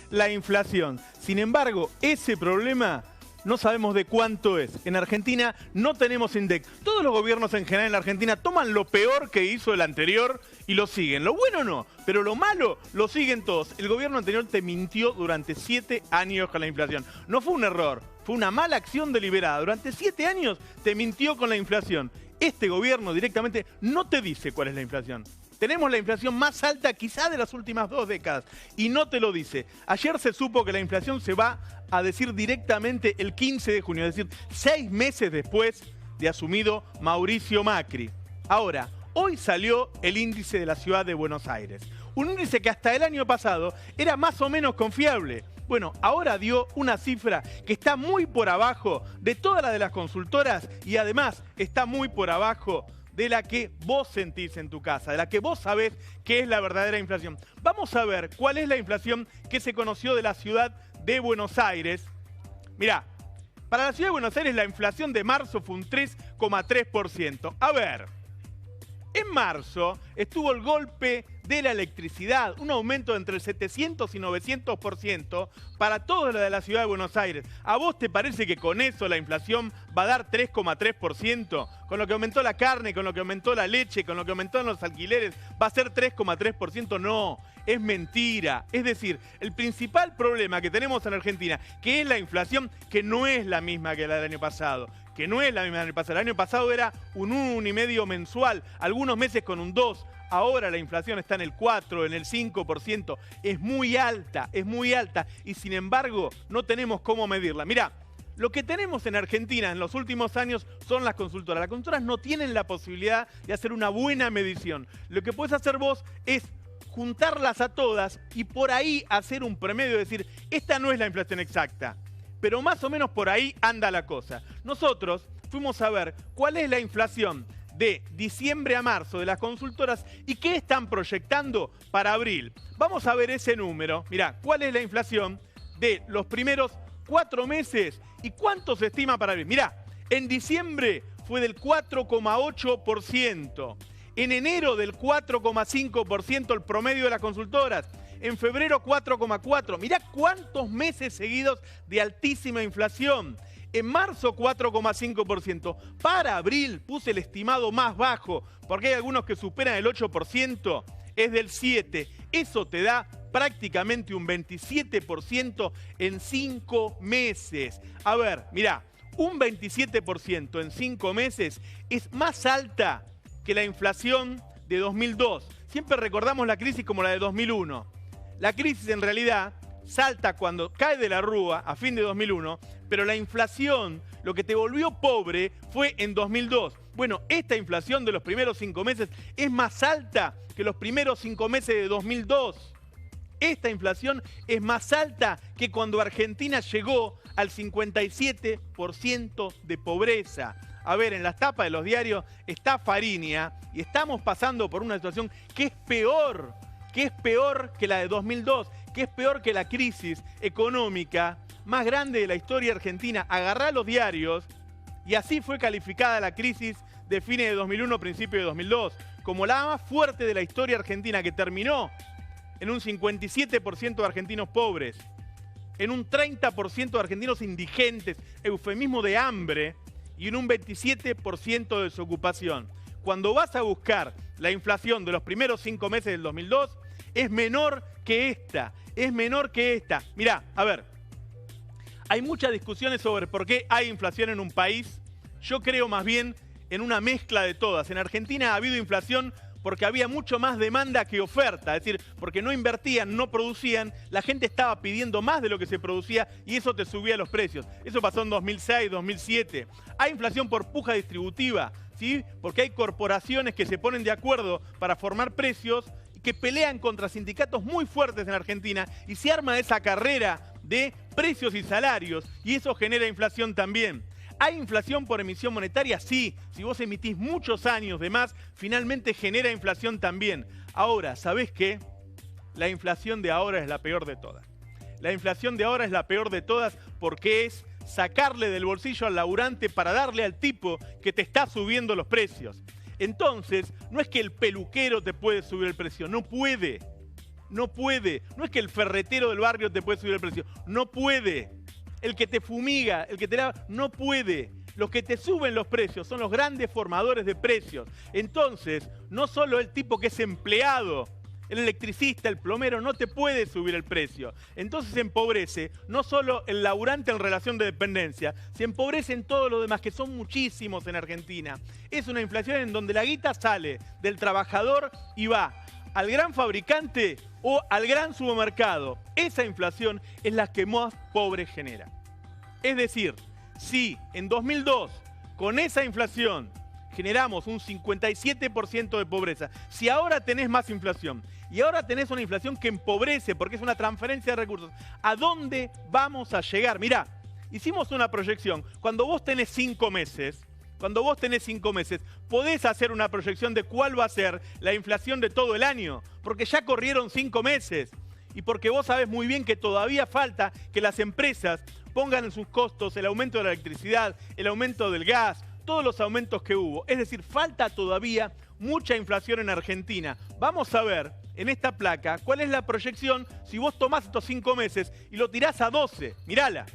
la inflación. Sin embargo, ese problema no sabemos de cuánto es. En Argentina no tenemos INDEC. Todos los gobiernos en general en la Argentina toman lo peor que hizo el anterior y lo siguen. Lo bueno no, pero lo malo lo siguen todos. El gobierno anterior te mintió durante 7 años con la inflación. No fue un error, fue una mala acción deliberada. Durante 7 años te mintió con la inflación. Este gobierno directamente no te dice cuál es la inflación. Tenemos la inflación más alta quizá de las últimas 2 décadas y no te lo dice. Ayer se supo que la inflación se va a decir directamente el 15 de junio, es decir, 6 meses después de asumido Mauricio Macri. Ahora, hoy salió el índice de la ciudad de Buenos Aires. Un índice que hasta el año pasado era más o menos confiable. Bueno, ahora dio una cifra que está muy por abajo de todas las de las consultoras y además está muy por abajo de la que vos sentís en tu casa, de la que vos sabés que es la verdadera inflación. Vamos a ver cuál es la inflación que se conoció de la ciudad de Buenos Aires. Mirá, para la ciudad de Buenos Aires la inflación de marzo fue un 3,3%. A ver, en marzo estuvo el golpe de la electricidad, un aumento de entre el 700 y 900% para toda la de la ciudad de Buenos Aires. ¿A vos te parece que con eso la inflación va a dar 3,3%? Con lo que aumentó la carne, con lo que aumentó la leche, con lo que aumentaron los alquileres, ¿va a ser 3,3%? No, es mentira. Es decir, el principal problema que tenemos en Argentina, que es la inflación, que no es la misma que la del año pasado. Que no es la misma del año pasado. El año pasado era un 1,5% mensual, algunos meses con un 2%. Ahora la inflación está en el 4%, en el 5%. Es muy alta y sin embargo no tenemos cómo medirla. Mirá, lo que tenemos en Argentina en los últimos años son las consultoras. Las consultoras no tienen la posibilidad de hacer una buena medición. Lo que podés hacer vos es juntarlas a todas y por ahí hacer un promedio, decir, esta no es la inflación exacta, pero más o menos por ahí anda la cosa. Nosotros fuimos a ver cuál es la inflación de diciembre a marzo de las consultoras y qué están proyectando para abril. Vamos a ver ese número. Mirá, ¿cuál es la inflación de los primeros 4 meses y cuánto se estima para abril? Mirá, en diciembre fue del 4,8%. En enero del 4,5% el promedio de las consultoras. En febrero 4,4%. Mirá cuántos meses seguidos de altísima inflación. En marzo 4,5%. Para abril puse el estimado más bajo, porque hay algunos que superan el 8%, es del 7%. Eso te da prácticamente un 27% en 5 meses. A ver, mirá, un 27% en 5 meses es más alta que la inflación de 2002. Siempre recordamos la crisis como la de 2001. La crisis en realidad salta cuando cae de la rúa a fin de 2001, pero la inflación, lo que te volvió pobre, fue en 2002. Bueno, esta inflación de los primeros 5 meses es más alta que los primeros 5 meses de 2002. Esta inflación es más alta que cuando Argentina llegó al 57% de pobreza. A ver, en las tapas de los diarios está Fariña y estamos pasando por una situación que es peor que la de 2002, que es peor que la crisis económica más grande de la historia argentina. Agarrá los diarios y así fue calificada la crisis de fines de 2001, principios de 2002, como la más fuerte de la historia argentina, que terminó en un 57% de argentinos pobres, en un 30% de argentinos indigentes, eufemismo de hambre, y en un 27% de desocupación. Cuando vas a buscar la inflación de los primeros 5 meses del 2002, es menor que esta, Mirá, a ver, hay muchas discusiones sobre por qué hay inflación en un país. Yo creo más bien en una mezcla de todas. En Argentina ha habido inflación porque había mucho más demanda que oferta, es decir, porque no invertían, no producían, la gente estaba pidiendo más de lo que se producía y eso te subía los precios. Eso pasó en 2006, 2007. Hay inflación por puja distributiva, ¿sí? Porque hay corporaciones que se ponen de acuerdo para formar precios y que pelean contra sindicatos muy fuertes en Argentina y se arma esa carrera de precios y salarios y eso genera inflación también. ¿Hay inflación por emisión monetaria? Sí. Si vos emitís muchos años de más, finalmente genera inflación también. Ahora, ¿sabés qué? La inflación de ahora es la peor de todas. La inflación de ahora es la peor de todas porque es sacarle del bolsillo al laburante para darle al tipo que te está subiendo los precios. Entonces, no es que el peluquero te puede subir el precio, no puede. No puede. No es que el ferretero del barrio te puede subir el precio. No puede. El que te fumiga, el que te lava, no puede. Los que te suben los precios son los grandes formadores de precios. Entonces, no solo el tipo que es empleado, el electricista, el plomero, no te puede subir el precio. Entonces se empobrece no solo el laburante en relación de dependencia, se empobrecen todos los demás, que son muchísimos en Argentina. Es una inflación en donde la guita sale del trabajador y va al gran fabricante o al gran supermercado. Esa inflación es la que más pobres genera. Es decir, si en 2002, con esa inflación, generamos un 57% de pobreza, si ahora tenés más inflación y ahora tenés una inflación que empobrece porque es una transferencia de recursos, ¿a dónde vamos a llegar? Mirá, hicimos una proyección. Cuando vos tenés 5 meses, podés hacer una proyección de cuál va a ser la inflación de todo el año, porque ya corrieron 5 meses y porque vos sabés muy bien que todavía falta que las empresas pongan en sus costos el aumento de la electricidad, el aumento del gas, todos los aumentos que hubo. Es decir, falta todavía mucha inflación en Argentina. Vamos a ver en esta placa cuál es la proyección si vos tomás estos 5 meses y lo tirás a 12. Mirala.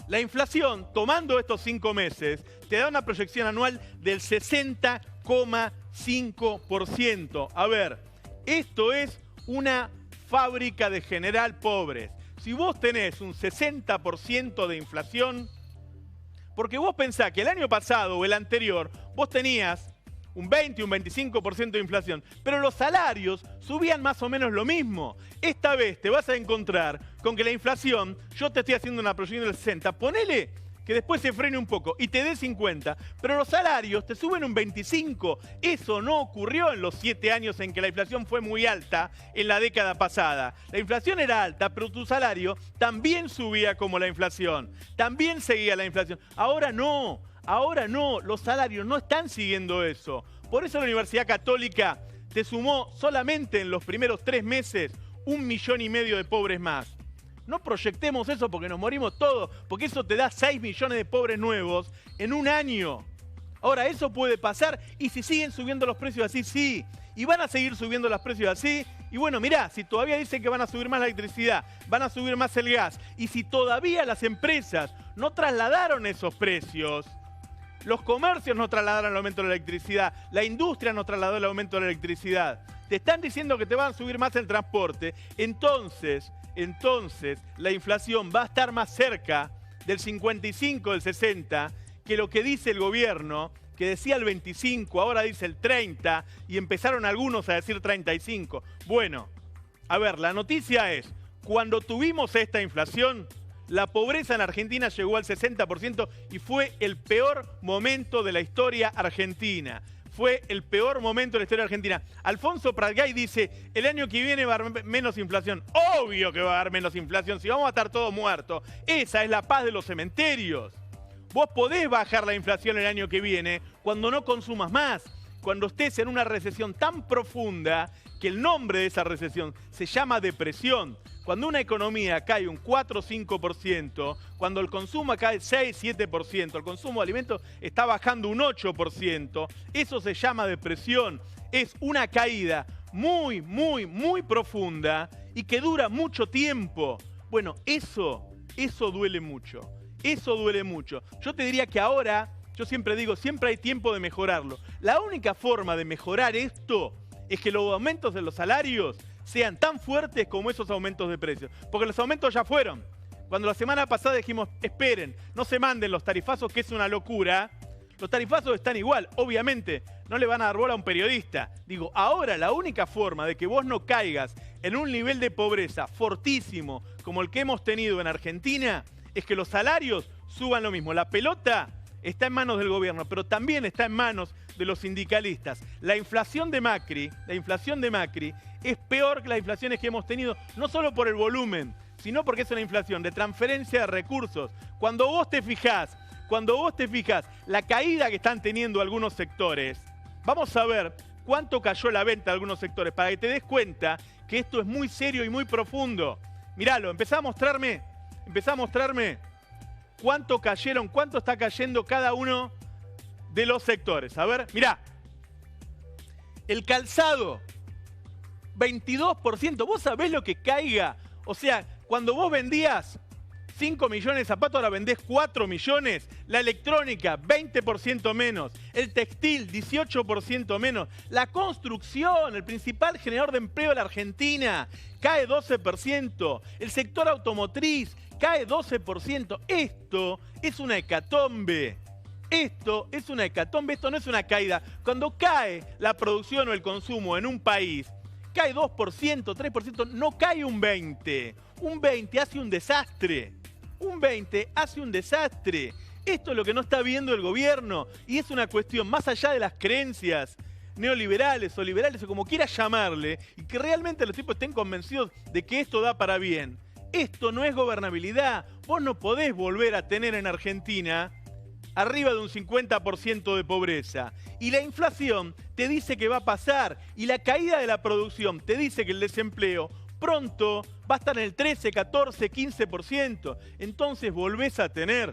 La inflación, tomando estos 5 meses, te da una proyección anual del 60,5%. A ver, esto es una fábrica de general pobres. Si vos tenés un 60% de inflación, porque vos pensás que el año pasado o el anterior vos tenías un 20, un 25% de inflación, pero los salarios subían más o menos lo mismo. Esta vez te vas a encontrar con que la inflación, yo te estoy haciendo una proyección del 60, ponele que después se frene un poco y te dé 50, pero los salarios te suben un 25. Eso no ocurrió en los 7 años en que la inflación fue muy alta en la década pasada. La inflación era alta, pero tu salario también subía como la inflación, también seguía la inflación. Ahora no, los salarios no están siguiendo eso. Por eso la Universidad Católica te sumó solamente en los primeros 3 meses 1,5 millones de pobres más. No proyectemos eso porque nos morimos todos, porque eso te da 6 millones de pobres nuevos en un año. Ahora, eso puede pasar y si siguen subiendo los precios así, sí. Y van a seguir subiendo los precios así. Y bueno, mirá, si todavía dicen que van a subir más la electricidad, van a subir más el gas, y si todavía las empresas no trasladaron esos precios, los comercios no trasladaron el aumento de la electricidad, la industria no trasladó el aumento de la electricidad, te están diciendo que te van a subir más el transporte, entonces la inflación va a estar más cerca del 55, del 60, que lo que dice el gobierno, que decía el 25, ahora dice el 30, y empezaron algunos a decir 35. Bueno, a ver, la noticia es, cuando tuvimos esta inflación, la pobreza en Argentina llegó al 60% y fue el peor momento de la historia argentina. Fue el peor momento de la historia argentina. Alfonso Pratgay dice, el año que viene va a haber menos inflación. Obvio que va a haber menos inflación, si vamos a estar todos muertos. Esa es la paz de los cementerios. Vos podés bajar la inflación el año que viene cuando no consumas más, cuando estés en una recesión tan profunda que el nombre de esa recesión se llama depresión. Cuando una economía cae un 4 o 5%, cuando el consumo cae 6, 7%, el consumo de alimentos está bajando un 8%, eso se llama depresión. Es una caída muy, muy, muy profunda y que dura mucho tiempo. Bueno, eso duele mucho. Eso duele mucho. Yo te diría que ahora, yo siempre digo, siempre hay tiempo de mejorarlo. La única forma de mejorar esto es que los aumentos de los salarios sean tan fuertes como esos aumentos de precios. Porque los aumentos ya fueron. Cuando la semana pasada dijimos, esperen, no se manden los tarifazos, que es una locura. Los tarifazos están igual. Obviamente, no le van a dar bola a un periodista. Digo, ahora la única forma de que vos no caigas en un nivel de pobreza fortísimo como el que hemos tenido en Argentina es que los salarios suban lo mismo. La pelota está en manos del gobierno, pero también está en manos de los sindicalistas. La inflación de Macri es peor que las inflaciones que hemos tenido, no solo por el volumen, sino porque es una inflación de transferencia de recursos. Cuando vos te fijás la caída que están teniendo algunos sectores, vamos a ver cuánto cayó la venta de algunos sectores, para que te des cuenta que esto es muy serio y muy profundo. Miralo, empezá a mostrarme cuánto cayeron, cuánto está cayendo cada uno de los sectores. A ver, mirá, el calzado 22%. ¿Vos sabés lo que caiga? O sea, cuando vos vendías 5 millones de zapatos, ahora vendés 4 millones. La electrónica, 20% menos. El textil, 18% menos. La construcción, el principal generador de empleo de la Argentina, cae 12%. El sector automotriz cae 12%. Esto es una hecatombe. Esto es una hecatombe, esto no es una caída. Cuando cae la producción o el consumo en un país, cae 2%, 3%, no cae un 20%. Un 20% hace un desastre. Un 20% hace un desastre. Esto es lo que no está viendo el gobierno y es una cuestión más allá de las creencias neoliberales o liberales o como quieras llamarle, y que realmente los tipos estén convencidos de que esto da para bien. Esto no es gobernabilidad. Vos no podés volver a tener en Argentina arriba de un 50% de pobreza. Y la inflación te dice que va a pasar. Y la caída de la producción te dice que el desempleo pronto va a estar en el 13, 14, 15%. Entonces volvés a tener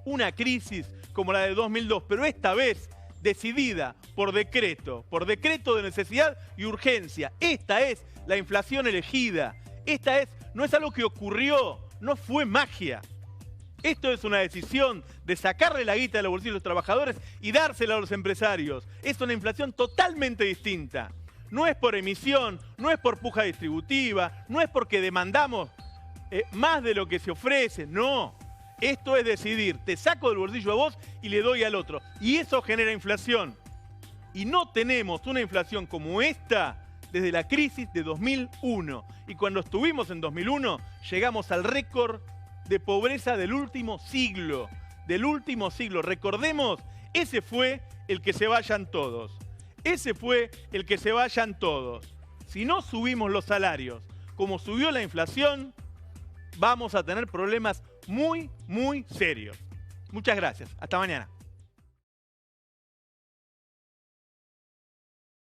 una crisis como la de 2002, pero esta vez decidida por decreto de necesidad y urgencia. Esta es la inflación elegida. No es algo que ocurrió, no fue magia. Esto es una decisión de sacarle la guita de los bolsillos a los trabajadores y dársela a los empresarios. Es una inflación totalmente distinta. No es por emisión, no es por puja distributiva, no es porque demandamos más de lo que se ofrece, no. Esto es decidir, te saco del bolsillo a vos y le doy al otro. Y eso genera inflación. Y no tenemos una inflación como esta desde la crisis de 2001. Y cuando estuvimos en 2001, llegamos al récord de pobreza del último siglo. Del último siglo. Recordemos, ese fue el que se vayan todos. Ese fue el que se vayan todos. Si no subimos los salarios, como subió la inflación, vamos a tener problemas muy, muy serios. Muchas gracias. Hasta mañana.